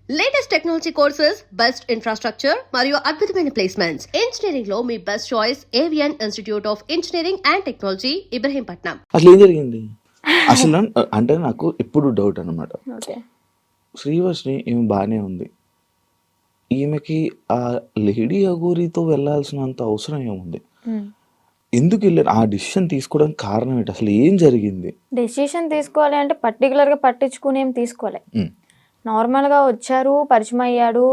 Latest technology courses, best infrastructure మరియు అద్భుతమైన placements. Engineering లో మీ best choice AVN institute of engineering and technology, Ibrahimpatnam. అసలు ఏం జరిగింది అసలు అంటే నాకు ఎప్పుడు డౌట్ అనమాట. శ్రీవర్షిని ఈమె బాగానే ఉంది, ఈమెకి ఆ లేడీ అఘోరితో వెళ్ళాల్సినంత అవసరం ఏముంది? ఎందుకు వెళ్ళారు? ఆ డిసిషన్ తీసుకోవడానికి కారణం ఏంటి? అసలు ఏం జరిగింది? డెసిషన్ తీసుకోవాలి అంటే పర్టికులర్గా పట్టించుకుని ఏం తీసుకోవాలి. నార్మల్గా వచ్చారు, పరిచయం అయ్యాడు,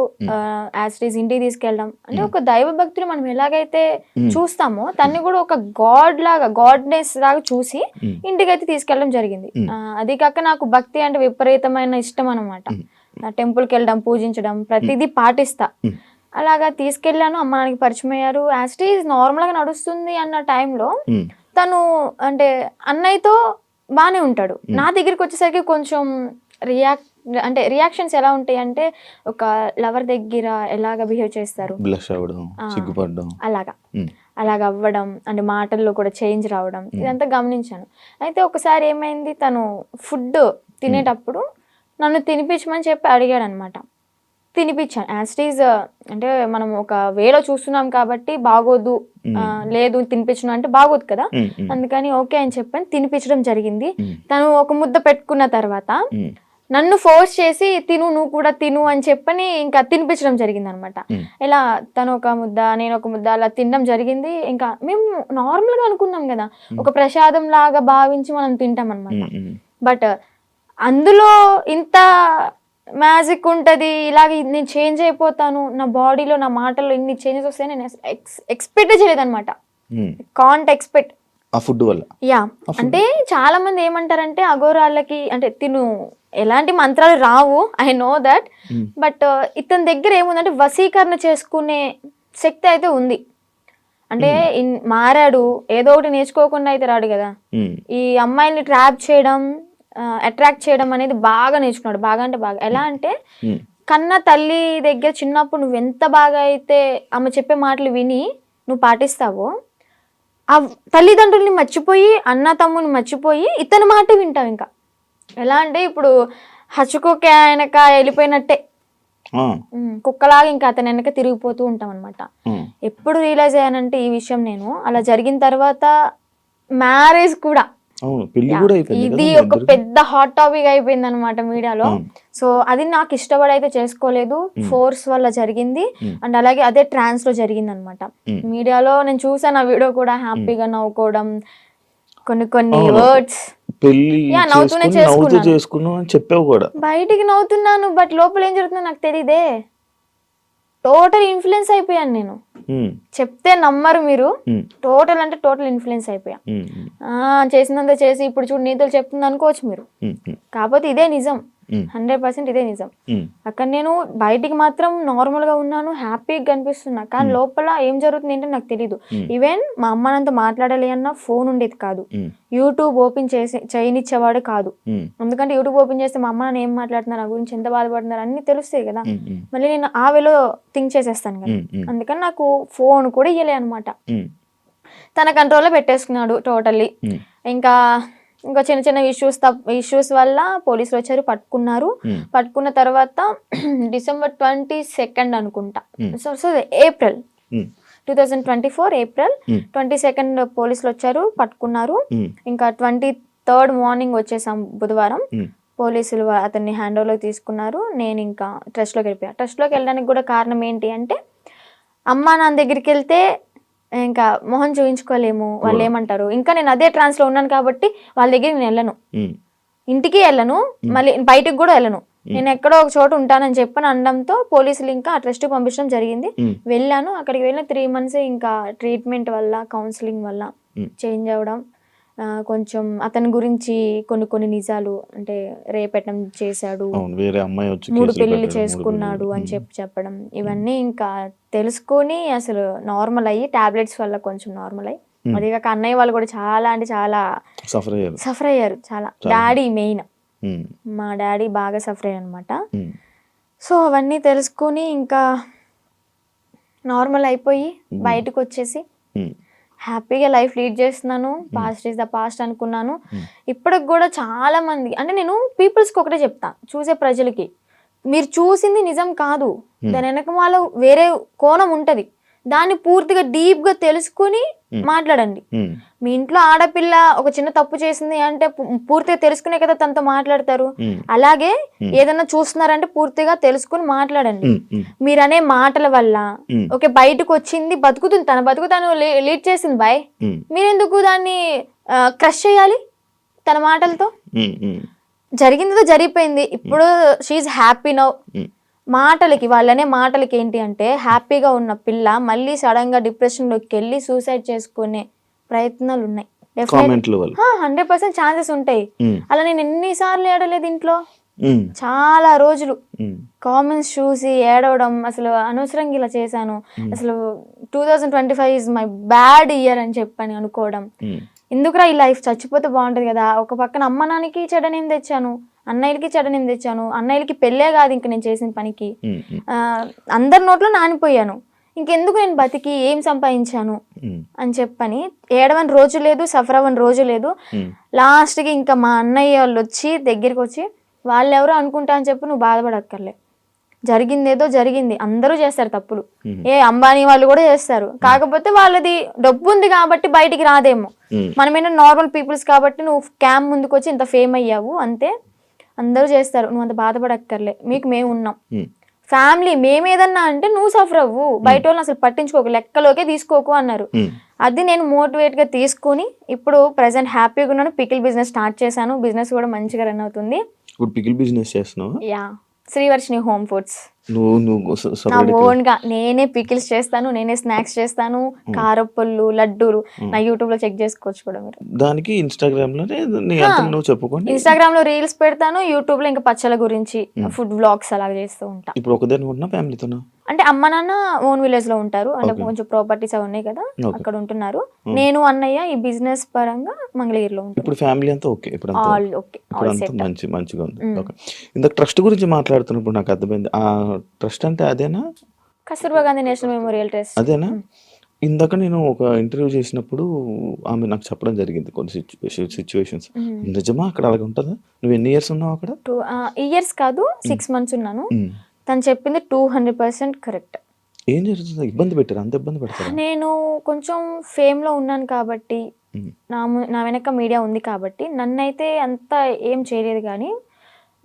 యాజ్ ఇంటికి తీసుకెళ్ళడం అంటే ఒక దైవ భక్తులు మనం ఎలాగైతే చూస్తామో తన్ని కూడా ఒక గాడ్నెస్ లాగా చూసి ఇంటికి అయితే తీసుకెళ్ళడం జరిగింది. అది కాక నాకు భక్తి అంటే విపరీతమైన ఇష్టం అనమాట. టెంపుల్కి వెళ్ళడం, పూజించడం ప్రతిదీ పాటిస్తా. అలాగా తీసుకెళ్ళాను, అమ్మ నాన్నకి పరిచయం అయ్యారు. యాజ్ నార్మల్గా నడుస్తుంది అన్న టైంలో తను అంటే అన్నయ్యతో బాగానే ఉంటాడు. నా దగ్గరికి వచ్చేసరికి కొంచెం రియాక్షన్స్ ఎలా ఉంటాయి అంటే ఒక లవర్ దగ్గర ఎలాగ బిహేవ్ చేస్తారు, అలాగా అవ్వడం అంటే మాటల్లో కూడా చేంజ్ రావడం ఇదంతా గమనించాను. అయితే ఒకసారి ఏమైంది, తను ఫుడ్ తినేటప్పుడు నన్ను తినిపించమని చెప్పి అడిగాడు అనమాట. తినిపించాను. యాజ్ అంటే మనం ఒక వేలో చూస్తున్నాం కాబట్టి బాగోదు, లేదు తినిపించను అంటే బాగోదు కదా, అందుకని ఓకే అని చెప్పని తినిపించడం జరిగింది. తను ఒక ముద్ద పెట్టుకున్న తర్వాత నన్ను ఫోర్స్ చేసి తిను, నువ్వు కూడా తిను అని చెప్పని ఇంకా తినిపించడం జరిగింది అనమాట. ఇలా తను ఒక ముద్ద, నేను ఒక ముద్ద అలా తినడం జరిగింది. ఇంకా మేము నార్మల్గా అనుకున్నాం కదా, ఒక ప్రసాదం లాగా భావించి మనం తింటాం అనమాట. బట్ అందులో ఇంత మ్యాజిక్ ఉంటుంది, ఇలాగ నేను చేంజ్ అయిపోతాను, నా బాడీలో నా మాటల్లో ఇన్ని చేంజెస్ వస్తాయి నేను ఎక్స్పెక్ట్ చేయలేదు అనమాట. కాంట్ ఎక్స్పెక్ట్ ఆ ఫుడ్ వల్ల. యా, అంటే చాలా మంది ఏమంటారంటే అఘోరాళ్ళకి అంటే తిను ఎలాంటి మంత్రాలు రావు, ఐ నో దట్, బట్ ఇతని దగ్గర ఏముందంటే వశీకరణ చేసుకునే శక్తి అయితే ఉంది. అంటే మారాడు, ఏదో ఒకటి నేర్చుకోకుండా అయితే రాడు కదా. ఈ అమ్మాయిల్ని ట్రాప్ చేయడం, అట్రాక్ట్ చేయడం అనేది బాగా నేర్చుకున్నాడు. బాగా అంటే బాగా. ఎలా అంటే కన్న తల్లి దగ్గర చిన్నప్పుడు నువ్వు ఎంత బాగా అయితే ఆమె చెప్పే మాటలు విని నువ్వు పాటిస్తావో, ఆ తల్లిదండ్రుల్ని మర్చిపోయి, అన్న తమ్ముని మర్చిపోయి ఇతని మాట వింటావు. ఇంకా ఎలా అంటే ఇప్పుడు హచ్చుకోక వెనక వెళ్ళిపోయినట్టే, కుక్కలాగా ఇంకా అతని వెనక తిరిగిపోతూ ఉంటాం అనమాట. ఎప్పుడు రియలైజ్ అయ్యానంటే ఈ విషయం నేను అలా జరిగిన తర్వాత మ్యారేజ్ కూడా ఇది ఒక పెద్ద హాట్ టాపిక్ అయిపోయింది అనమాట మీడియాలో. సో అది నాకు ఇష్టపడి అయితే చేసుకోలేదు, ఫోర్స్ వల్ల జరిగింది. అండ్ అలాగే అదే ట్రాన్స్ లో జరిగింది అనమాట. మీడియాలో నేను చూసాను ఆ వీడియో కూడా, హ్యాపీగా నవ్వుకోవడం, కొన్ని వర్డ్స్ నవ్వుతూనే చేసుకున్నాను, బయటికి నవ్వుతున్నాను, బట్ లోపల ఏం జరుగుతుందో నాకు తెలియదే. టోటల్ ఇన్ఫ్లుయెన్స్ అయిపోయాను నేను. చెప్తే నమ్మరు మీరు, టోటల్ అంటే టోటల్ ఇన్ఫ్లుయెన్స్ అయిపోయా. చేసినంత చేసి ఇప్పుడు చూడు నీతులు చెప్తుంది అనుకోవచ్చు మీరు, కాకపోతే ఇదే నిజం, 100% ఇదే నిజం. అక్కడ నేను బయటికి మాత్రం నార్మల్ గా ఉన్నాను, హ్యాపీగా కనిపిస్తున్నా, కానీ లోపల ఏం జరుగుతుంది ఏంటో నాకు తెలీదు. ఈవెన్ మా అమ్మ నాతో మాట్లాడాలి అన్న ఫోన్ ఉండేది కాదు, యూట్యూబ్ ఓపెన్ చేయనిచ్చేవాడు కాదు. ఎందుకంటే యూట్యూబ్ ఓపెన్ చేస్తే మా అమ్మ నాన్న ఏం మాట్లాడుతున్నారు, నా గురించి ఎంత బాధపడుతున్నారు అన్ని తెలుస్తాయి కదా. మళ్ళీ నేను ఆ వేలో థింక్ చేసేస్తాను కదా, అందుకని నాకు ఫోన్ కూడా ఇయ్యలే అనమాట. తన కంట్రోల్లో పెట్టేసుకున్నాడు టోటల్లీ. ఇంకా చిన్న చిన్న ఇష్యూస్ వల్ల పోలీసులు వచ్చారు, పట్టుకున్న తర్వాత డిసెంబర్ 22 అనుకుంటా, ఏప్రిల్ 2024 ఏప్రిల్ 22 పోలీసులు వచ్చారు, పట్టుకున్నారు. ఇంకా 23 మార్నింగ్ వచ్చేసాం బుధవారం. పోలీసులు అతన్ని హ్యాండ్ ఓవర్లోకి తీసుకున్నారు. నేను ఇంకా ట్రస్ట్లోకి వెళ్ళిపోయా. ట్రస్ట్లోకి వెళ్ళడానికి కూడా కారణం ఏంటి అంటే, అమ్మా నాన్న దగ్గరికి వెళ్తే ఇంకా మొహం చూయించుకోలేము, వాళ్ళు ఏమంటారు. ఇంకా నేను అదే ట్రాన్స్ లో ఉన్నాను కాబట్టి వాళ్ళ దగ్గర నేను వెళ్ళను, ఇంటికి వెళ్ళను, మళ్ళీ బయటకు కూడా వెళ్ళను, నేను ఎక్కడో ఒక చోట ఉంటానని చెప్పని అనడంతో పోలీసులు ఇంకా ఆ ట్రస్ట్ పంపించడం జరిగింది. వెళ్ళాను. అక్కడికి వెళ్ళిన 3 months ఇంకా ట్రీట్మెంట్ వల్ల, కౌన్సిలింగ్ వల్ల చేంజ్ అవ్వడం, కొంచెం అతని గురించి కొన్ని నిజాలు అంటే రేపెట్టడం చేశాడు, 3 పెళ్లిళ్ళు చేసుకున్నాడు అని చెప్పడం, ఇవన్నీ ఇంకా తెలుసుకొని అసలు నార్మల్ అయ్యి టాబ్లెట్స్ వల్ల కొంచెం నార్మల్ అయ్యి, అది కాక అన్నయ్య వాళ్ళు కూడా చాలా అంటే చాలా సఫర్ అయ్యారు. చాలా డాడీ మెయిన్, మా డాడీ బాగా సఫర్ అయ్యారు అనమాట. సో అవన్నీ తెలుసుకొని ఇంకా నార్మల్ అయిపోయి బయటకు వచ్చేసి హ్యాపీగా లైఫ్ లీడ్ చేస్తున్నాను. పాస్ట్ ఈజ్ ద పాస్ట్ అనుకున్నాను. ఇప్పటికి కూడా చాలా మంది అంటే నేను పీపుల్స్కి ఒకటే చెప్తా, చూసే ప్రజలకి, మీరు చూసింది నిజం కాదు, దాని వెనక వాళ్ళ వేరే కోణం ఉంటది, దాన్ని పూర్తిగా డీప్ గా తెలుసుకుని మాట్లాడండి. మీ ఇంట్లో ఆడపిల్ల ఒక చిన్న తప్పు చేసింది అంటే పూర్తిగా తెలుసుకునే కదా తనతో మాట్లాడతారు. అలాగే ఏదైనా చూస్తున్నారంటే పూర్తిగా తెలుసుకుని మాట్లాడండి. మీరు అనే మాటల వల్ల ఓకే బయటకు వచ్చింది, బతుకుతుంది, తన బతుకు తను లీడ్ చేసింది బాయ్, మీరెందుకు దాన్ని క్రష్ చేయాలి తన మాటలతో? జరిగిందో జరిగిపోయింది, ఇప్పుడు షీఈ్ హ్యాపీ నౌ. మాటలకి వాళ్ళనే మాటలకి ఏంటి అంటే హ్యాపీగా ఉన్న పిల్ల మళ్ళీ సడన్ గా డిప్రెషన్ లోకి వెళ్ళి సూసైడ్ చేసుకునే ప్రయత్నాలు ఉన్నాయి. 100% ఛాన్సెస్ ఉంటాయి. అలా నేను ఎన్నిసార్లు ఏడలేదు ఇంట్లో, చాలా రోజులు కామెంట్స్ చూసి ఏడవడం, అసలు అనవసరంగా ఇలా చేశాను, అసలు 2025 ఈజ్ మై బ్యాడ్ ఇయర్ అని చెప్పని అనుకోవడం, ఎందుకురా ఈ లైఫ్ చచ్చిపోతే బాగుంటది కదా. ఒక పక్కన అమ్మ నాన్నకి చెడనేం తెచ్చాను, అన్నయ్యలకి చెడనేం తెచ్చాను, అన్నయ్యలకి పెళ్ళే కాదు ఇంక నేను చేసిన పనికి, అందరి నోట్లో నానిపోయాను, ఇంకెందుకు నేను బతికి ఏం సంపాదించాను అని చెప్పని ఏడవని రోజు లేదు, సఫర్ అవ్వని రోజు లేదు. లాస్ట్కి ఇంకా మా అన్నయ్య వాళ్ళు వచ్చి దగ్గరికి వచ్చి వాళ్ళు ఎవరో అనుకుంటా అని చెప్పి నువ్వు బాధపడక్కర్లే, జరిగిందేదో జరిగింది, అందరూ చేస్తారు తప్పులు, అంబానీ వాళ్ళు కూడా చేస్తారు, కాకపోతే వాళ్ళది డబ్బు ఉంది కాబట్టి బయటికి రాదేమో, మనమేనా నార్మల్ పీపుల్స్ కాబట్టి నువ్వు క్యామ్ ముందుకు వచ్చి ఇంత ఫేమ్ అయ్యావు అంతే, అందరూ చేస్తారు, నువ్వు అంత బాధపడక్కర్లే, మీకు మేము ఉన్నాం, ఫ్యామిలీ మేమేదన్నా అంటే నువ్వు సఫర్ అవ్వు, బయట వాళ్ళని అసలు పట్టించుకోకు, లెక్కలోకే తీసుకోకు అన్నారు. అది నేను మోటివేట్ గా తీసుకుని ఇప్పుడు ప్రెసెంట్ హ్యాపీగా ఉన్నాను. పికిల్ బిజినెస్ స్టార్ట్ చేశాను, బిజినెస్ కూడా మంచిగా రన్ అవుతుంది. పికిల్ బిజినెస్ చేస్తున్నావు? Yeah, Srivarshini home foods. నువ్వు నా ఓన్ గా నేనే పికిల్స్ చేస్తాను, నేనే స్నాక్స్ చేస్తాను, కారపళ్ళు, లడ్డూలు, నా యూట్యూబ్ లో చెక్ చేసుకోవచ్చు కూడా మీరు. దానికి ఇన్స్టాగ్రామ్ లో చెప్పుకోండి, ఇన్స్టాగ్రామ్ లో రీల్స్ పెడతాను, యూట్యూబ్ లో ఇంకా పచ్చల గురించి ఫుడ్ వ్లాగ్స్ అలాగే చేస్తూ ఉంటాను. ఇప్పుడు ఒకదాని ఉంటున్నా ఫ్యామిలీతోనా? అంటే అమ్మ నాన్న ఓన్ విలేజ్ లో ఉంటారు, అంటే కొంచెం ప్రాపర్టీస్ అవి ఉన్నాయి కదా అక్కడ ఉంటున్నారు, నేను అన్నయ్య ఈ బిజినెస్ పరంగా మంగళగిరిలో ఉంటాను. ఇప్పుడు ఫ్యామిలీ అంతా ఓకే, ఇప్పుడు ఆల్ ఓకే, మంచిగా ఉంది. ఇందాక ట్రస్ట్ గురించి మాట్లాడుతున్నప్పుడు నాకు అర్థమైంది, ఆ ట్రస్ట్ అంటే అదేనా? Kasturba Gandhi national memorial trust అదేనా? ఇందాక నేను ఒక ఇంటర్వ్యూ చేసినప్పుడు ఆమె నాకు చెప్పడం జరిగింది కొన్ని సిచ్యువేషన్స్, నిజమా అక్కడ అలాగే ఉంటుందా? నువ్వు ఎన్ని ఇయర్స్ ఉన్నావు అక్కడ? 2 ఇయర్స్ కాదు, 6 months ఉన్నాను. తను చెప్పింది 200% కరెక్ట్. ఏం జరుగుతుంది? ఇబ్బంది పెట్టారు? అంత ఇబ్బంది పెడతారు? నేను కొంచెం ఫేమ్ లో ఉన్నాను కాబట్టి, నా వెనక మీడియా ఉంది కాబట్టి నన్నైతే అంత ఏం చేయలేదు, కానీ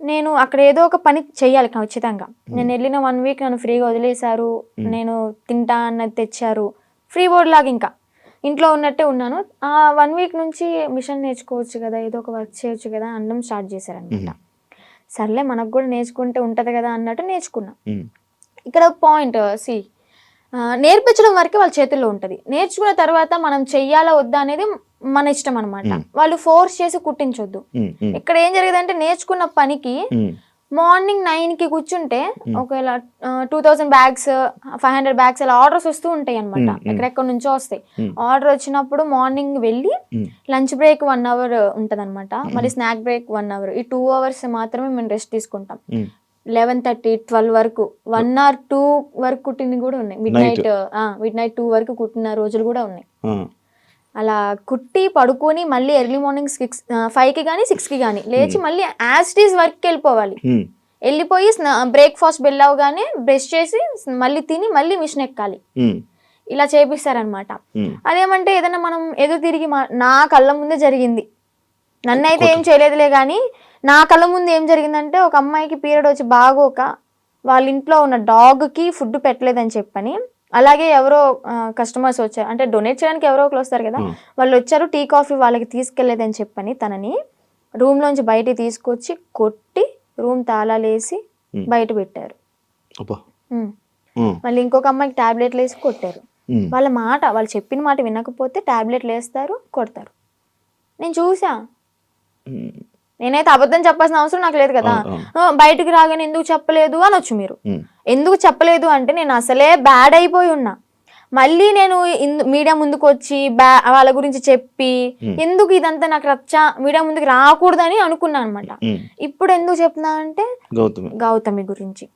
నేను అక్కడ ఏదో ఒక పని చెయ్యాలి ఖచ్చితంగా. నేను వెళ్ళిన 1 week నన్ను ఫ్రీగా వదిలేశారు, నేను తింటా అన్నది తెచ్చారు, ఫ్రీ బోర్డ్ లాగా ఇంకా ఇంట్లో ఉన్నట్టే ఉన్నాను. ఆ 1 week నుంచి మిషన్ నేర్చుకోవచ్చు కదా, ఏదో ఒక వర్క్ చేయొచ్చు కదా అనడం స్టార్ట్ చేశారనమాట. సర్లే మనకు కూడా నేర్చుకుంటే ఉంటది కదా అన్నట్టు నేర్చుకున్నా. ఇక్కడ పాయింట్ నేర్పించడం వరకే వాళ్ళ చేతుల్లో ఉంటది, నేర్చుకున్న తర్వాత మనం చెయ్యాలా వద్దా అనేది మన ఇష్టం అనమాట. వాళ్ళు ఫోర్స్ చేసి కుట్టించొద్దు. ఇక్కడ ఏం జరిగేదంటే నేర్చుకున్న పనికి మార్నింగ్ 9కి కూర్చుంటే ఒకవేళ 2000 bags 500 bags అలా ఆర్డర్స్ వస్తూ ఉంటాయి అనమాట, ఎక్కడెక్కడ నుంచో వస్తాయి. ఆర్డర్ వచ్చినప్పుడు మార్నింగ్ వెళ్ళి లంచ్ బ్రేక్ 1 hour ఉంటది అనమాట, మళ్ళీ స్నాక్ బ్రేక్ 1 hour, ఈ 2 hours మాత్రమే మేము రెస్ట్ తీసుకుంటాం. 11:30 12 వరకు 1 or 2 వరకు కుట్టినవి కూడా ఉన్నాయి, మిడ్ నైట్ 2 వరకు కుట్టిన రోజులు కూడా ఉన్నాయి. అలా కుట్టి పడుకొని మళ్ళీ ఎర్లీ మార్నింగ్ 5కి కానీ 6కి కానీ లేచి మళ్ళీ యాజ్ ఇట్ ఈస్ వర్క్కి వెళ్ళిపోవాలి. వెళ్ళిపోయి బ్రేక్ఫాస్ట్ బెల్ అవగానే బ్రష్ చేసి మళ్ళీ తిని మళ్ళీ మిషన్ ఎక్కాలి. ఇలా చేపిస్తారనమాట. అదేమంటే ఏదైనా మనం ఎదురు తిరిగి నా కళ్ళ ముందే జరిగింది, నన్నైతే ఏం చేయలేదులే, కానీ నా కళ్ళ ముందు ఏం జరిగిందంటే ఒక అమ్మాయికి పీరియడ్ వచ్చి బాగోక వాళ్ళ ఇంట్లో ఉన్న డాగ్కి ఫుడ్ పెట్టలేదని చెప్పని, అలాగే ఎవరో కస్టమర్స్ వచ్చారు, అంటే డొనేట్ చేయడానికి ఎవరో ఒకరు వస్తారు కదా, వాళ్ళు వచ్చారు, టీ కాఫీ వాళ్ళకి తీసుకెళ్లేదని చెప్పని తనని రూమ్ లోంచి బయటికి తీసుకొచ్చి కొట్టి రూమ్ తాళాలేసి బయట పెట్టారు. మళ్ళీ ఇంకొక అమ్మాయికి టాబ్లెట్లు వేసి కొట్టారు. వాళ్ళు చెప్పిన మాట వినకపోతే టాబ్లెట్లు వేస్తారు, కొడతారు. నేను చూసా, నేనైతే అబద్ధం చెప్పాల్సిన అవసరం నాకు లేదు కదా, బయటకు రాగానే ఎందుకు చెప్పలేదు అనొచ్చు మీరు. ఎందుకు చెప్పలేదు అంటే నేను అసలే బ్యాడ్ అయిపోయి ఉన్నా, మళ్ళీ నేను మీడియా ముందుకు వచ్చి వాళ్ళ గురించి చెప్పి ఎందుకు ఇదంతా నాకు మీడియా ముందుకు రాకూడదని అనుకున్నా అనమాట. ఇప్పుడు ఎందుకు చెప్తున్నా అంటే గౌతమి గురించి.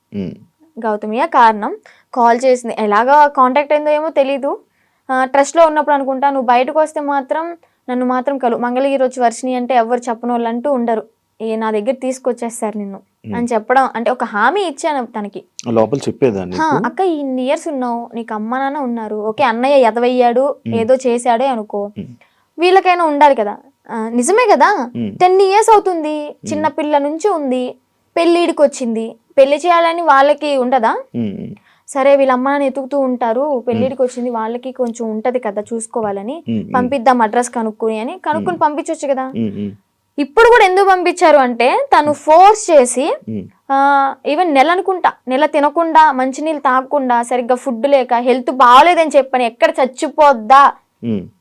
గౌతమియా కారణం, కాల్ చేసింది, ఎలాగా కాంటాక్ట్ అయిందో ఏమో తెలీదు, ట్రస్ట్ లో ఉన్నప్పుడు అనుకుంటా, నువ్వు బయటకు వస్తే మాత్రం నన్ను మాత్రం మంగళగిరి వచ్చి వర్షిని అంటే ఎవరు చెప్పని వాళ్ళు అంటూ ఉండరు, నా దగ్గర తీసుకొచ్చేస్తారు నిన్ను, అని చెప్పడం, అంటే ఒక హామీ ఇచ్చాను తనకి. లోపల చెప్పేదాన్ని అక్క ఇన్ని ఇయర్స్ ఉన్నావు, నీకు అమ్మ నాన్న ఉన్నారు, ఓకే అన్నయ్య ఎదవయ్యాడు ఏదో చేశాడే అనుకో, వీళ్ళకైనా ఉండాలి కదా. నిజమే కదా, 10 years అవుతుంది, చిన్న పిల్ల నుంచి ఉంది, పెళ్ళిడికి వచ్చింది, పెళ్లి చేయాలని వాళ్ళకి ఉండదా? సరే వీళ్ళ అమ్మ నాన్న ఎతుకుతూ ఉంటారు, పెళ్ళిడికి వచ్చింది, వాళ్ళకి కొంచెం ఉంటది కదా చూసుకోవాలని, పంపిద్దాం అడ్రస్ కనుక్కుని పంపించవచ్చు కదా. ఇప్పుడు కూడా ఎందుకు పంపించారు అంటే తను ఫోర్స్ చేసి, ఈవెన్ నెల తినకుండా, మంచినీళ్ళు తాగకుండా, సరిగ్గా ఫుడ్ లేక, హెల్త్ బాగాలేదని చెప్పని, ఎక్కడ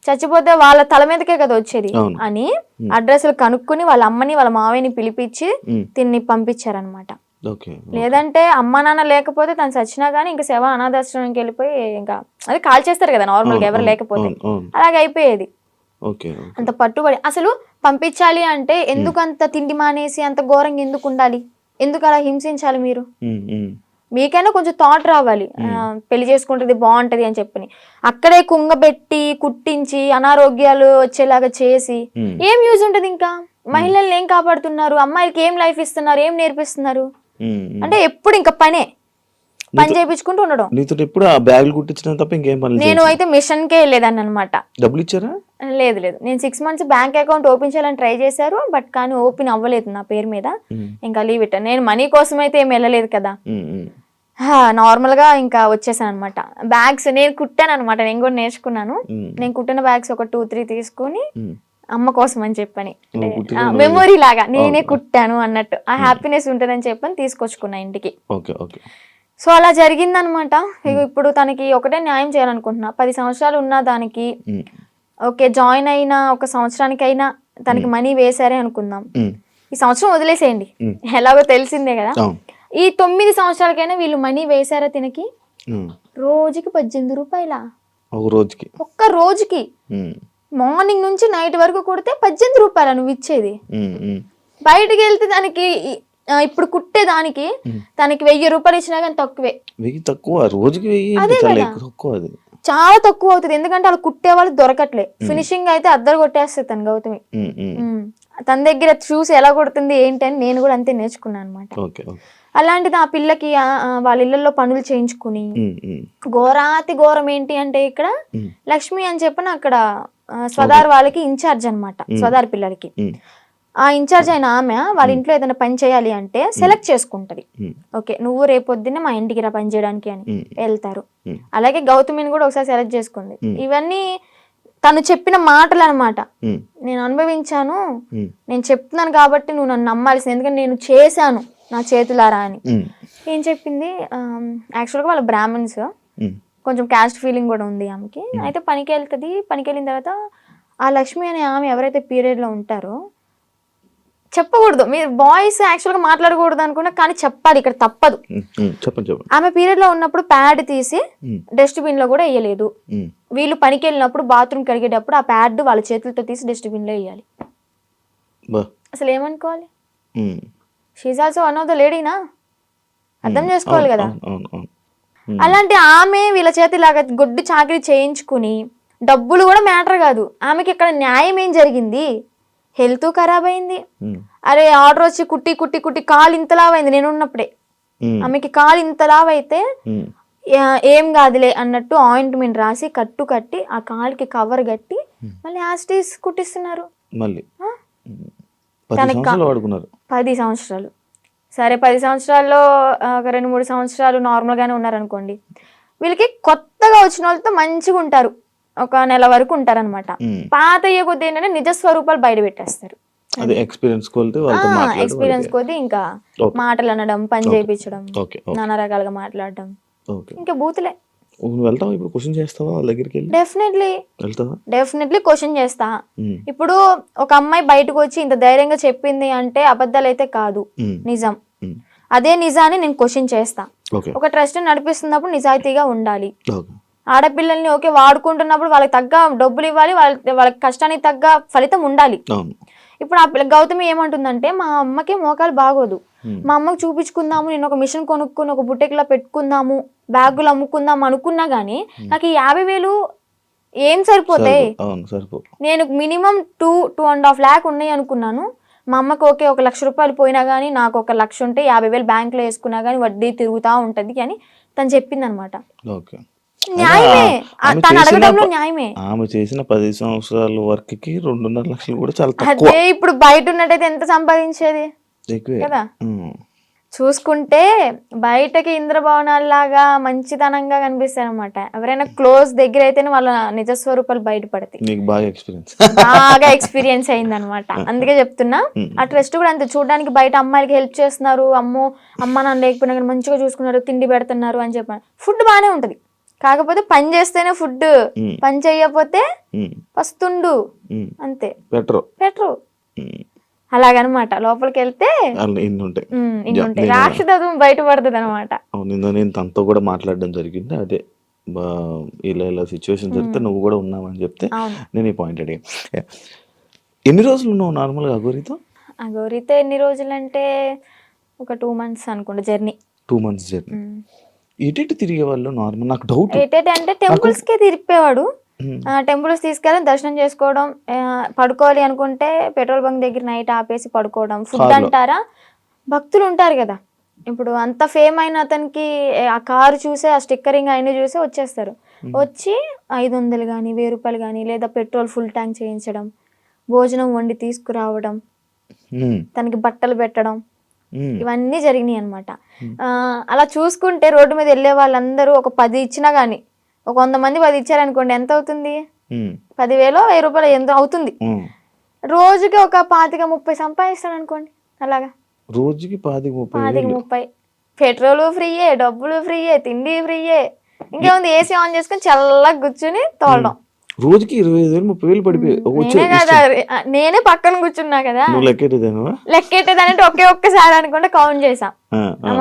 చచ్చిపోతే వాళ్ళ తల మీదకే కదా వచ్చేది అని అడ్రస్లు కనుక్కుని వాళ్ళ అమ్మని వాళ్ళ మావయ్యని పిలిపించి తిన్ని పంపించారనమాట. లేదంటే అమ్మ నాన్న లేకపోతే తను చచ్చినా గానీ ఇంకా శవ అనాథాశ్రమానికి వెళ్ళిపోయి ఇంకా అది కాల్ చేస్తారు కదా నార్మల్ గా ఎవరు లేకపోతే, అలాగే అయిపోయేది. అంత పట్టుబడి అసలు పంపించాలి అంటే ఎందుకు అంత తిండి మానేసి అంత ఘోరంగా ఎందుకు ఉండాలి, ఎందుకు అలా హింసించాలి? మీరు మీకైనా కొంచెం థాట్ రావాలి, పెళ్లి చేసుకుంటుంది బాగుంటది అని చెప్పని. అక్కడే కుంగబెట్టి కుట్టించి అనారోగ్యాలు వచ్చేలాగా చేసి ఏం యూజ్ ఉంటది? ఇంకా మహిళల్ని ఏం కాపాడుతున్నారు? అమ్మాయిలకి ఏం లైఫ్ ఇస్తున్నారు? ఏం నేర్పిస్తున్నారు? అంటే ఎప్పుడు ఇంకా పని చేయించుకుంటూ ఉండడం. నేను అయితే మిషన్ కే వెళ్ళేదాన్ని అనమాట. డబ్బులు ఇచ్చారా? లేదు, నేను 6 months బ్యాంక్ అకౌంట్ ఓపెన్ చేయాలని ట్రై చేశారు, బట్ కానీ ఓపెన్ అవ్వలేదు నా పేరు మీద. ఇంకా లీవ్ ఇట్. నేను మనీ కోసం అయితే ఏం వెళ్ళలేదు కదా, నార్మల్ గా ఇంకా వచ్చేసాను అనమాట. బ్యాగ్స్ నేను కుట్టాను అనమాట, నేను కూడా నేర్చుకున్నాను. నేను కుట్టిన బ్యాగ్స్ ఒక 2-3 తీసుకుని అమ్మ కోసం అని చెప్పని, మెమొరీ లాగా నేనే కుట్టాను అన్నట్టు ఆ హ్యాపీనెస్ ఉంటుందని చెప్పని తీసుకొచ్చుకున్నా ఇంటికి. సో అలా జరిగిందనమాట. ఇప్పుడు తనకి ఒకటే న్యాయం చేయాలనుకుంటున్నా. 10 సంవత్సరాలు ఉన్న దానికి ఓకే జాయిన్ అయిన 1 సంవత్సరానికైనా తనకి మనీ వేసారే అనుకుందాం, ఈ సంవత్సరం వదిలేసేయండి, ఎలాగో తెలిసిందే కదా. ఈ 9 సంవత్సరాలకైనా వీళ్ళు మనీ వేసారా తినకి? రోజుకి 18 రూపాయల ఒక్క రోజుకి, మార్నింగ్ నుంచి నైట్ వరకు కొడితే 18 రూపాయల నువ్వు ఇచ్చేది. బయటకు వెళ్తే దానికి ఇప్పుడు కుట్టే దానికి తనకి 1000 రూపాయలు ఇచ్చినా కానీ తక్కువే. చాలా తక్కువ అవుతుంది, ఎందుకంటే అలా కుట్టే వాళ్ళు దొరకట్లే. ఫినిషింగ్ అయితే అద్దరు కొట్టేస్తుంది తన గౌతమి. తన దగ్గర చూసి ఎలా కొడుతుంది ఏంటి అని నేను కూడా అంతే నేర్చుకున్నాను అనమాట. అలాంటిది ఆ పిల్లకి వాళ్ళ ఇళ్లలో పనులు చేయించుకుని, ఘోరాతి ఘోరం ఏంటి అంటే ఇక్కడ లక్ష్మి అని చెప్పిన అక్కడ స్వదార్ వాళ్ళకి ఇన్ఛార్జ్ అనమాట, స్వదార్ పిల్లలకి. ఆ ఇన్ఛార్జ్ అయిన ఆమె వాళ్ళ ఇంట్లో ఏదైనా పని చేయాలి అంటే సెలెక్ట్ చేసుకుంటది. ఓకే నువ్వు రేపొద్దున్నే మా ఇంటికి రా పని చేయడానికి అని వెళ్తారు. అలాగే గౌతమిని కూడా ఒకసారి సెలెక్ట్ చేసుకుంది. ఇవన్నీ తను చెప్పిన మాటలు అనమాట. నేను అనుభవించాను, నేను చెప్తున్నాను కాబట్టి నువ్వు నన్ను నమ్మాల్సింది, ఎందుకంటే నేను చేశాను నా చేతులారా అని. ఏం చెప్పింది, యాక్చువల్గా వాళ్ళ బ్రాహ్మణ్స్, కొంచెం క్యాస్ట్ ఫీలింగ్ కూడా ఉంది ఆమెకి. అయితే పనికి వెళ్తుంది. పనికి వెళ్ళిన తర్వాత ఆ లక్ష్మి అనే ఆమె ఎవరైతే పీరియడ్ లో ఉంటారో, చెప్పకూడదు, మీరు బాయ్స్ యాక్చువల్ గా మాట్లాడకూడదు అనుకున్నా, కానీ చెప్పాలి, ఇక్కడ తప్పదు. ఆమె పీరియడ్ లో ఉన్నప్పుడు ప్యాడ్ తీసి డస్ట్బిన్ లో కూడా వేయలేదు. వీళ్ళు పనికి వెళ్ళినప్పుడు బాత్రూమ్ కడిగేటప్పుడు ఆ ప్యాడ్ వాళ్ళ చేతులతో తీసి డస్ట్బిన్ లో వేయాలి. అసలు ఏమనుకోవాలి? She also one of the లేడీనా, అర్థం చేసుకోవాలి కదా. అలాంటి ఆమె వీళ్ళ చేతి ఇలాగా గొడ్డు చాకరీ చేయించుకుని, డబ్బులు కూడా మ్యాటర్ కాదు, ఆమెకి ఇక్కడ న్యాయం ఏం జరిగింది? హెల్త్ ఖరాబ్ అయింది. అరే ఆర్డర్ వచ్చి కుట్టి కుట్టి కుట్టి కాలు ఇంతలావైంది. నేను ఉన్నప్పుడే ఆమెకి కాలు ఇంతలావైతే ఏం కాదులే అన్నట్టు ఆయింట్మెంట్ రాసి కట్టు కట్టి ఆ కాలుకి కవర్ కట్టి మళ్ళీ యాస్టీస్ కుట్టిస్తున్నారు. 10 సంవత్సరాలు. సరే 10 సంవత్సరాల్లో ఒక 2-3 సంవత్సరాలు నార్మల్ గానే ఉన్నారనుకోండి. వీళ్ళకి కొత్తగా వచ్చిన వాళ్ళతో మంచిగా ఉంటారు, ఒక నెల వరకు ఉంటారనమాట. పాత అయ్యే కొద్ది ఏంటంటే నిజ స్వరూపాలు బయట పెట్టేస్తారు. ఎక్స్పీరియన్స్ కొద్ది ఇంకా మాటలు అనడం, పని చేయించడం, నానా రకాలుగా మాట్లాడడం, ఇంకా బూతులే. డెఫినెట్లీ క్వశ్చన్ చేస్తా. ఇప్పుడు ఒక అమ్మాయి బయటకు వచ్చి ఇంత ధైర్యంగా చెప్పింది అంటే అబద్ధాలు అయితే కాదు, నిజం. అదే నిజాన్ని నేను క్వశ్చన్ చేస్తా. ఒక ట్రస్ట్ నడిపిస్తున్నప్పుడు నిజాయితీగా ఉండాలి. ఆడపిల్లల్ని ఓకే వాడుకుంటున్నప్పుడు వాళ్ళకి తగ్గ డబ్బులు ఇవ్వాలి, వాళ్ళకి కష్టానికి తగ్గ ఫలితం ఉండాలి. ఇప్పుడు ఆ పిల్ల గౌతమి ఏమంటుందంటే, మా అమ్మకి మోకాలు బాగోదు, మా అమ్మకి చూపించుకుందాము, నేను ఒక మిషన్ కొనుక్కుని ఒక బుట్టెక్లా పెట్టుకుందాము, బ్యాగులు అమ్ముకుందాం అనుకున్నా గానీ నాకు 50,000 ఏం సరిపోతాయి? నేను మినిమం 2.5 lakh ఉన్నాయి అనుకున్నాను, మా అమ్మకి ఓకే 1,00,000 రూపాయలు పోయినా కానీ నాకు 1,00,000 ఉంటే 50,000 బ్యాంకులో వేసుకున్నా కానీ వడ్డీ తిరుగుతూ ఉంటుంది అని తను చెప్పింది అనమాట. ఓకే. న్యాయమే, తను అడగడంలో న్యాయమే. ఆమె చేసిన 10 సంవత్సరాల వర్క్ కి 2.5 లక్షలు కూడా చాలా తక్కువ. అదే ఇప్పుడు బయట ఉన్నట్టయితే ఎంత సంపాదించేది ఎక్కువే కదా. చూసుకుంటే బయటకి ఇంద్రభవనాల్లాగా మంచితనంగా కనిపిస్తాయి అనమాట. ఎవరైనా క్లోజ్ దగ్గర అయితేనే వాళ్ళ నిజస్వరూపాలు బయటపడతాయి. నీకు బాగా ఎక్స్పీరియన్స్ ఎక్స్పీరియన్స్ అయింది అనమాట. అందుకే చెప్తున్నా. ఆ ట్రస్ట్ కూడా అంతే, చూడడానికి బయట అమ్మాయిలకి హెల్ప్ చేస్తున్నారు, అమ్మ నాన్న లేకపోయినా కానీ మంచిగా చూసుకున్నారు, తిండి పెడుతున్నారు అని చెప్పాను. ఫుడ్ బాగానే ఉంటది, కాకపోతే పని చేస్తేనే ఫుడ్, పని చెయ్యకపోతే పస్తుండు అంతే, పెట్టరు అలాగనమాట. లోపలికి వెళ్తే ఇన్ని ఉంటాయి, రాక్షసత్వం బయటపడుతుంది అనమాట. నేను తనతో కూడా మాట్లాడడం జరిగింది. అదే ఇలా సిచ్యువేషన్ జరిగితే నువ్వు కూడా ఉన్నావని చెప్తే నేను ఈ పాయింట్ అడిగా. ఎన్ని రోజులు ఉన్నావు నార్మల్గా అఘోరితో? అఘోరితో ఎన్ని రోజులు అంటే ఒక 2 months అనుకుంటా జర్నీ. 2 months journey. ఎటు తిరిగే వాళ్ళు నార్మల్? నాకు డౌట్ అంటే టెంపుల్స్ కే తిరిపేవాడు. టెంపుల్స్ తీసుకెళ్ళి దర్శనం చేసుకోవడం, పడుకోవాలి అనుకుంటే పెట్రోల్ బంక్ దగ్గర నైట్ ఆపేసి పడుకోవడం. ఫుడ్ అంటారా, భక్తులు ఉంటారు కదా, ఇప్పుడు అంత ఫేమ్ అయిన అతనికి ఆ కారు చూసే, ఆ స్టిక్కరింగ్ అయిన చూసే వచ్చేస్తారు. వచ్చి 500 కానీ 1000 రూపాయలు కానీ, లేదా పెట్రోల్ ఫుల్ ట్యాంక్ చేయించడం, భోజనం వండి తీసుకురావడం, తనకి బట్టలు పెట్టడం, ఇవన్నీ జరిగినాయి అనమాట. అలా చూసుకుంటే రోడ్డు మీద వెళ్ళే వాళ్ళందరూ ఒక 10 ఇచ్చినా గానీ, ఒక 100 మంది 10 ఇచ్చారనుకోండి, ఎంత అవుతుంది? 10,000 1000 రూపాయలు ఎంత అవుతుంది? రోజుకి ఒక 25-30 సంపాదిస్తాడు అనుకోండి. అలాగా రోజుకి 25-30. పెట్రోల్ ఫ్రీయే, డబ్బులు ఫ్రీయే, తిండి ఫ్రీయే, ఇంకేముంది ఏసీ ఆన్ చేసుకుని చల్లగా కూర్చుని తోలడం. రోజుకి 25,000-30,000 పడిపోయి నేనే పక్కన కూర్చున్నా కదా, లెక్కెట్టేదానంటే ఒక్కసారి అనుకుంటే కౌంట్ చేసాం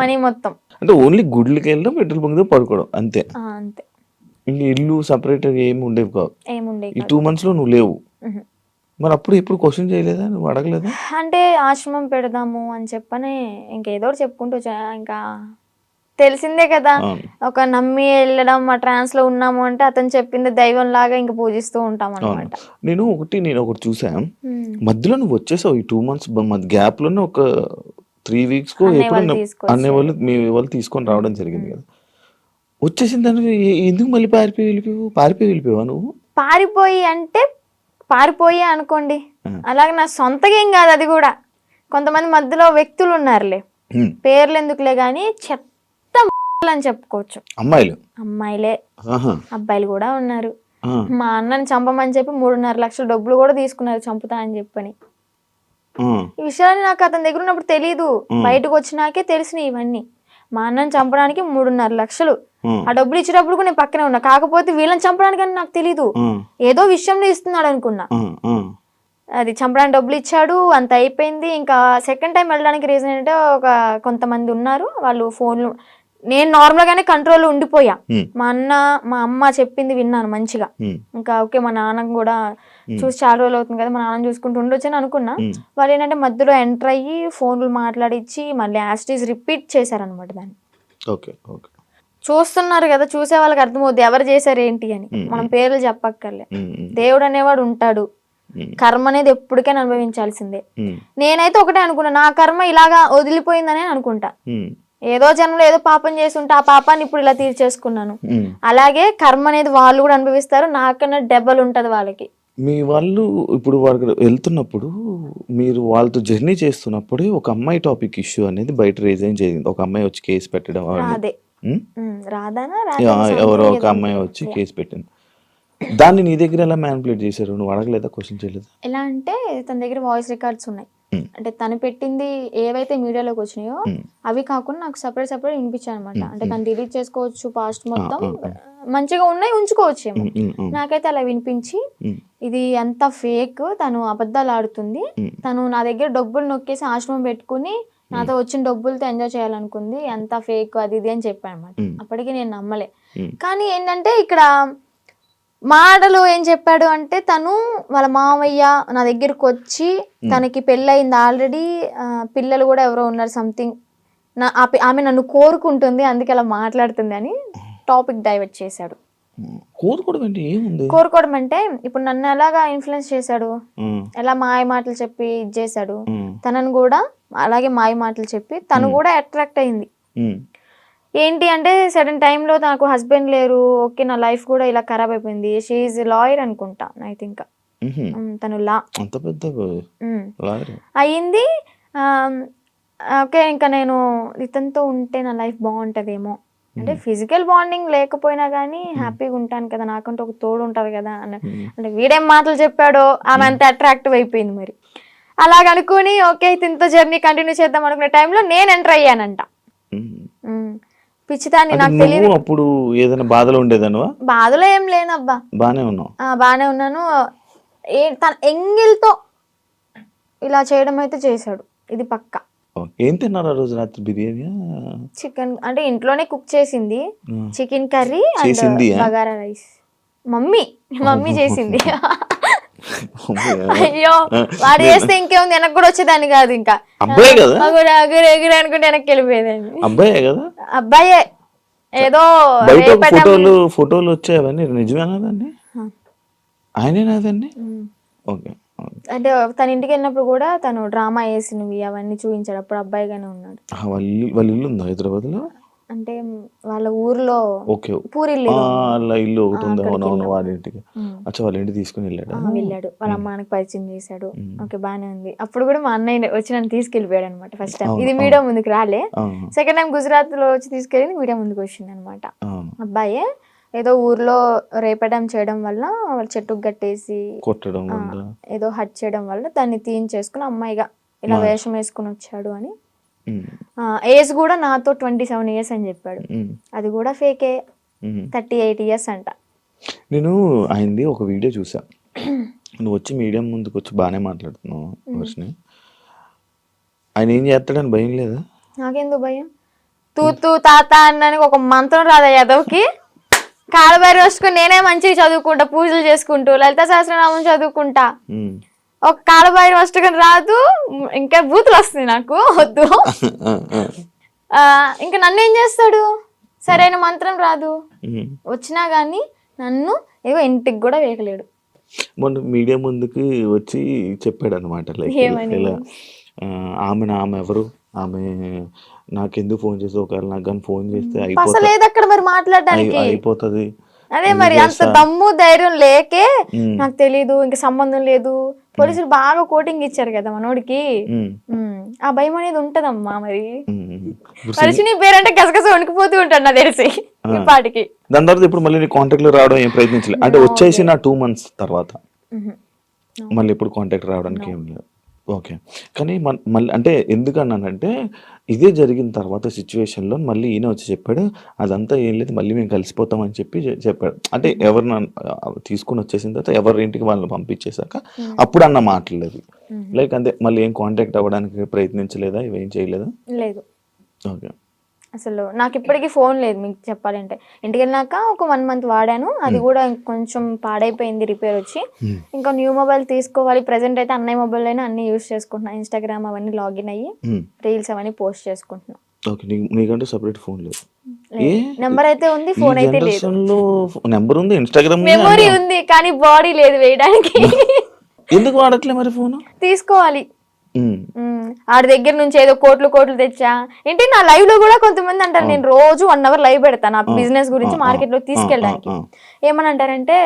మనీ మొత్తం. అంటే ఓన్లీ గుడ్లకి వెళ్ళడం, పెట్రోల్ బంక్ పడుకోవడం అంతే. అంతే, ఇంక ఇల్లు సపరేట్ ఏమి ఉండేవి కావు. ఈ 2 months లో నువ్వు లేవు. మరి అప్పుడు ఎప్పుడు క్వశ్చన్ చేయలేదా, నువ్వు అడగలేదా? అంటే ఆశ్రమం పెడదాము అని చెప్పని ఇంకేదో చెప్పుకుంటూ ఇంకా తెలిసిందే కదా, ఒక నమ్మి వెళ్ళడం, మా ట్రాన్స్ లో ఉన్నాము అంటే అతను చెప్పింది దైవం లాగా ఇంకా పూజిస్తూ ఉంటాం అనమాట. నేను ఒకటి చూసా, మధ్యలో నువ్వు వచ్చేసావు ఈ 2 months గ్యాప్ లోనే ఒక 3 weeks కో అనే వాళ్ళు మీ వాళ్ళు తీసుకొని రావడం జరిగింది కదా. వచ్చేసిన దాన్ని ఎందుకు మళ్ళీ పారిపోయి వెళ్ళిపోయావా నువ్వు? పారిపోయి అనుకోండి, అలాగే నా సొంతగా ఏం కాదు అది కూడా. కొంతమంది మధ్యలో వ్యక్తులు ఉన్నారులే, పేర్లు ఎందుకులే గాని చెత్త అని చెప్పుకోవచ్చు. అమ్మాయిలే, అబ్బాయిలు కూడా ఉన్నారు. మా అన్నని చంపమని చెప్పి 3.5 లక్షల డబ్బులు కూడా తీసుకున్నారు, చంపుతా అని చెప్పని. ఈ విషయాన్ని నాకు అతని దగ్గర ఉన్నప్పుడు తెలీదు, బయటకు వచ్చినాకే తెలిసినాయి ఇవన్నీ. మా అన్నని చంపడానికి 3.5 లక్షలు, ఆ డబ్బులు ఇచ్చేటప్పుడు కూడా నేను పక్కనే ఉన్నా. కాకపోతే వీళ్ళని చంపడానికి అని నాకు తెలీదు, ఏదో విషయంలో ఇస్తున్నాడు అనుకున్నా. అది చంపడానికి డబ్బులు ఇచ్చాడు, అంత అయిపోయింది. ఇంకా సెకండ్ టైం వెళ్ళడానికి రీజన్ ఏంటంటే, కొంతమంది ఉన్నారు వాళ్ళు ఫోన్లు, నేను నార్మల్ గానే కంట్రోల్ ఉండిపోయా. మా అమ్మ చెప్పింది విన్నాను మంచిగా. ఇంకా ఓకే, మా నాన్న కూడా చూసి చాలా రోజులు అవుతుంది కదా, మా నాన్న చూసుకుంటూ ఉండొచ్చు అని అనుకున్నా. వాళ్ళు ఏంటంటే మధ్యలో ఎంటర్ అయ్యి ఫోన్లు మాట్లాడిచ్చి మళ్ళీ యాస్టీస్ రిపీట్ చేశారనమాట దాన్ని. చూస్తున్నారు కదా, చూసే వాళ్ళకి అర్థమవుద్ది ఎవరు చేశారు ఏంటి అని. మనం పేర్లు చెప్పక్కర్లే, దేవుడు అనేవాడు ఉంటాడు, కర్మ అనేది ఎప్పటికైనా అనుభవించాల్సిందే. నేనైతే ఒకటే అనుకున్నా, నా కర్మ ఇలాగా వదిలిపోయిందనే అనుకుంటా. ఏదో జన్మలో ఏదో పాపం చేస్తుంటే ఆ పాపాన్ని ఇప్పుడు ఇలా తీర్చేసుకున్నాను. అలాగే కర్మ అనేది వాళ్ళు కూడా అనుభవిస్తారు, నాకన్నా డబల్ ఉంటది వాళ్ళకి. మీ వాళ్ళు ఇప్పుడు వాళ్ళకి వెళ్తున్నప్పుడు, మీరు వాళ్ళతో జర్నీ చేస్తున్నప్పుడు ఒక అమ్మాయి టాపిక్ ఇష్యూ అనేది బయట రేజ్ అయ్యి జరిగింది. ఒక అమ్మాయి వచ్చి కేసు పెట్టడం, ఎవరో ఒక అమ్మాయి వచ్చి కేసు పెట్టింది. దాన్ని నీ దగ్గర ఎలా మ్యానిపులేట్ చేశారు? నువ్వు అడగలేదా, క్వశ్చన్ చేయలేదా? ఎలా అంటే తన దగ్గర వాయిస్ రికార్డ్స్ ఉన్నాయి. అంటే తను పెట్టింది ఏవైతే మీడియాలోకి వచ్చినాయో అవి కాకుండా నాకు సపరేట్ వినిపించాయి అనమాట. అంటే తను డిలీట్ చేసుకోవచ్చు, పాస్ట్ మొత్తం మంచిగా ఉన్నాయి ఉంచుకోవచ్చు. నాకైతే అలా వినిపించి, ఇది అంత ఫేక్, తను అబద్ధాలు ఆడుతుంది, తను నా దగ్గర డబ్బులు నొక్కేసి ఆశ్రమం పెట్టుకుని నాతో వచ్చిన డబ్బులతో ఎంజాయ్ చేయాలనుకుంది, ఎంత ఫేక్ అది ఇది అని చెప్పాను అనమాట. అప్పటికి నేను నమ్మలే. కానీ ఏంటంటే ఇక్కడ మాటలు ఏం చెప్పాడు అంటే, తను వాళ్ళ మామయ్య నా దగ్గరకు వచ్చి తనకి పెళ్ళయింది ఆల్రెడీ, పిల్లలు కూడా ఎవరో ఉన్నారు సంథింగ్, ఆమె నన్ను కోరుకుంటుంది అందుకే అలా మాట్లాడుతుంది అని టాపిక్ డైవర్ట్ చేశాడు. కోరుకోవడం అంటే ఏముంది? కోరుకోవడం అంటే ఇప్పుడు నన్ను ఎలాగా ఇన్ఫ్లుయెన్స్ చేశాడు, ఉమ్, ఎలా మాయ మాటలు చెప్పి ఇది చేశాడు, ఉమ్, తనను కూడా అలాగే మాయ మాటలు చెప్పి తను కూడా అట్రాక్ట్ అయింది. ఉమ్, ఏంటి అంటే సడన్ టైంలో నాకు హస్బెండ్ లేరు, ఓకే నా లైఫ్ కూడా ఇలా ఖరాబ్ అయిపోయింది. షీఈ్ లాయర్ అనుకుంటా ఐ థింక్. ఉహుం. తను లా అంత పెద్ద లాయర్. అయ్యింది. ఓకే ఇంకా నేను ఇతనితో ఉంటే నా లైఫ్ బాగుంటుందేమో అంటే ఫిజికల్ బాండింగ్ లేకపోయినా కానీ హ్యాపీగా ఉంటాను కదా, నాకంటే ఒక తోడు ఉంటుంది కదా అంటే వీడేం మాటలు చెప్పాడో ఆమె అంత అట్రాక్టివ్ అయిపోయింది. మరి అలాగ అనుకుని ఓకే ఇతనితో జర్నీ కంటిన్యూ చేద్దాం అనుకునే టైంలో నేను ఎంటర్ అయ్యానంట. పిచ్చిదాన్ని, నాకు తెలియదు. నువ్వు అప్పుడు ఏదైనా బాధలో ఉండేదానివా? బాధలో ఏం లేనబ్బా, బానే ఉన్నావు. బాగానే ఉన్నాను. తన ఎంగిల్తో ఇలా చేయడం అయితే చేశాడు, ఇది పక్కా. ఏం తిన్నారు ఆ రోజు రాత్రి? బిర్యానీ, చికెన్ అంటే ఇంట్లోనే కుక్ చేసింది, చికెన్ కర్రీ అండ్ చేసింది, బగారా రైస్. మమ్మీ చేసింది. అయ్యో వాడు చేస్తే ఇంకేముంది, వెనక్కి కూడా వచ్చేదాన్ని కాదు. ఇంకా అబ్బాయి కదా, ఎగురు అనుకుంటే వెనక్కి వెళ్ళిపోయేదాన్ని. అబ్బాయే కదా, అబ్బాయే. ఏదో బయట ఫోటోలు వచ్చాయి, అవన్నీ నిజమేనా? దాన్ని ఆయనేనా దాన్ని? ఓకే. అంటే తన ఇంటికి వెళ్ళినప్పుడు కూడా తను డ్రామా వేసినవి అవన్నీ చూపించాడు. అప్పుడు అబ్బాయిగానే ఉన్నాడు. వాళ్ళ ఇల్లు ఉందా హైదరాబాద్ లో? అంటే వాళ్ళ ఊర్లో ఓకే, పూరిల్లు వాళ్ళ ఇల్లు ఒకటి ఉంది. అవునవును, వాళ్ళ ఇంటికి. అచ్చా, వాళ్ళ ఇంటికి తీసుకుని వెళ్ళాడు. వాళ్ళ అమ్మానికి పరిచయం చేశాడు. ఓకే బానే ఉంది. అప్పుడు కూడా మా అన్నయ్య వచ్చి నన్ను తీసుకెళ్ళిపోయాడు అనమాట. ఫస్ట్ టైం ఇది మీడియా ముందుకు రాలే, సెకండ్ టైం గుజరాత్ లో వచ్చి తీసుకెళ్ళి మీడియా ముందుకు వచ్చింది అనమాట. అబ్బాయే ఏదో ఊర్లో రేపడం చేయడం వల్ల వాళ్ళ చెట్టుకు కట్టేసి కొట్టడం, ఏదో హట్ చేయడం వల్ల దాన్ని తీయించేసుకుని అమ్మాయిగా ఇలా వేషం వేసుకుని వచ్చాడు అని. ఏజ్ కూడా నాతో 27 years అని చెప్పాడు. అది కూడా ఫేకే, 38 years అంట. నేను ఆయనది ఒక వీడియో చూసా. నువ్వు వచ్చి మీడియం ముందుకు వచ్చి బాగానే మాట్లాడుతున్నావు వర్షిని. ఆయన ఏం చేస్తాడని భయం లేదా? నాకెందుకు భయం? తూ తాత అన్నానికి ఒక మంత్రం రాదా యాదవ్కి? కాళ్ళబైరి వస్తుకుని నేనే మంచిగా చదువుకుంటా, పూజలు చేసుకుంటూ లలిత సహస్రనామం చదువుకుంటా. ఒక కాళ్ళబైరి వస్తుకుని రాదు, ఇంకా బూతులు వస్తుంది నాకు, వద్దు. ఇంకా నన్ను ఏం చేస్తాడు? సరైన మంత్రం రాదు, వచ్చినా గానీ నన్ను ఏవో ఇంటికి కూడా వేయలేడు. మొన్న మీడియా ముందుకు వచ్చి చెప్పాడు అనమాట, ఇలా ఆమె ఎవరు, ఆమె నాకెందుకు ఫోన్ చేసి, ఒకవేళ నాకు కానీ ఫోన్ చేస్తే అసలేదు అక్కడ మరి మాట్లాడడానికి అయిపోతుంది. అదే మరి అంత దమ్ము ధైర్యం లేకే నాకు తెలీదు, ఇంకా సంబంధం లేదు. పోలీసులు బాగా కోటింగ్ ఇచ్చారు కదా మనోడికి, ఆ భయం అనేది ఉంటదమ్మా. మరి పరిచిని పేరంటే గసగస వణికిపోతూ ఉంటాడు నాకు తెలిసి ఇప్పటికి. దాని తర్వాత ఇప్పుడు మళ్ళీ నీ కాంటాక్ట్ లో రావడం ఏం ప్రయత్నించలేదు అంటే? వచ్చేసి నా 2 months తర్వాత మళ్ళీ ఎప్పుడు కాంటాక్ట్ రావడానికి ఏం లేదు. ఓకే. కానీ మళ్ళీ అంటే ఎందుకన్నానంటే, ఇదే జరిగిన తర్వాత సిచ్యువేషన్లో మళ్ళీ ఈయన వచ్చి చెప్పాడు, అదంతా ఏం లేదు, మళ్ళీ మేము కలిసిపోతామని చెప్పాడు. అంటే ఎవరిని తీసుకుని వచ్చేసిన తర్వాత ఎవరి ఇంటికి వాళ్ళని పంపించేశాక అప్పుడు అన్న మాట్లాడలేదు. లైక్ అంతే, మళ్ళీ ఏం కాంటాక్ట్ అవ్వడానికి ప్రయత్నించలేదా? ఇవేం చేయలేదా? లేదు. ఓకే. అసలు నాకు ఇప్పటికీ ఫోన్ లేదు మీకు చెప్పాలంటే. ఇంటికి వెళ్ళినాక ఒక 1 month వాడాను, అది కూడా కొంచెం పాడైపోయింది, రిపేర్ వచ్చి. ఇంకా న్యూ మొబైల్ తీసుకోవాలి. ప్రెసెంట్ అయితే అన్నయ్య మొబైల్ అయినా అన్ని యూస్ చేసుకుంటున్నా, ఇన్స్టాగ్రామ్ అవన్నీ లాగిన్ అయ్యి రీల్స్ అవన్నీ పోస్ట్ చేసుకుంటున్నా. నీకంటే సెపరేట్ ఫోన్ లేదు? నెంబర్ అయితే ఉంది, ఫోన్ అయితే లేదు. నెంబర్ ఉంది, ఇన్స్టాగ్రామ్ మెమొరీ ఉంది, కానీ బాడీ లేదు వేయడానికి. ఎందుకు వాడట్లే మరి ఫోన్? తీసుకోవాలి. ఆడి దగ్గర నుంచి ఏదో కోట్లు తెచ్చా ఏంటి. నా లైవ్ లో కూడా కొంతమంది అంటారు, నేను రోజు 1 hour లైవ్ పెడతాను నా బిజినెస్ గురించి మార్కెట్ లో తీసుకెళ్ళడానికి. ఏమని అంటారంటే,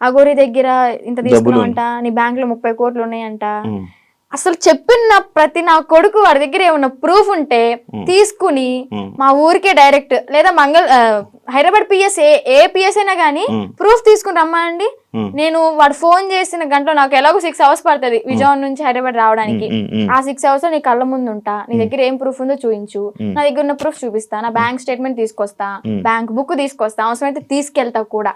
అగోరి దగ్గర ఇంత తీసుకున్నావంట, నీ బ్యాంక్ లో 30 crores ఉన్నాయంట. అసలు చెప్పిన ప్రతి నా కొడుకు వాడి దగ్గర ఏమన్నా ప్రూఫ్ ఉంటే తీసుకుని మా ఊరికే డైరెక్ట్ లేదా హైదరాబాద్ పిఎస్ ఏ పిఎస్ అయినా గానీ ప్రూఫ్ తీసుకుని రమ్మండి. నేను వాడు ఫోన్ చేసిన గంటలో నాకు ఎలాగో 6 hours పడుతుంది విజయవాడ నుంచి హైదరాబాద్ రావడానికి. ఆ 6 hours నీ కళ్ళ ముందు ఉంటా, నీ దగ్గర ఏం ప్రూఫ్ ఉందో చూపించు, నా దగ్గర ఉన్న ప్రూఫ్ చూపిస్తా, నా బ్యాంక్ స్టేట్మెంట్ తీసుకొస్తా, బ్యాంక్ బుక్ తీసుకొస్తా, అవసరమైతే తీసుకెళ్తా కూడా.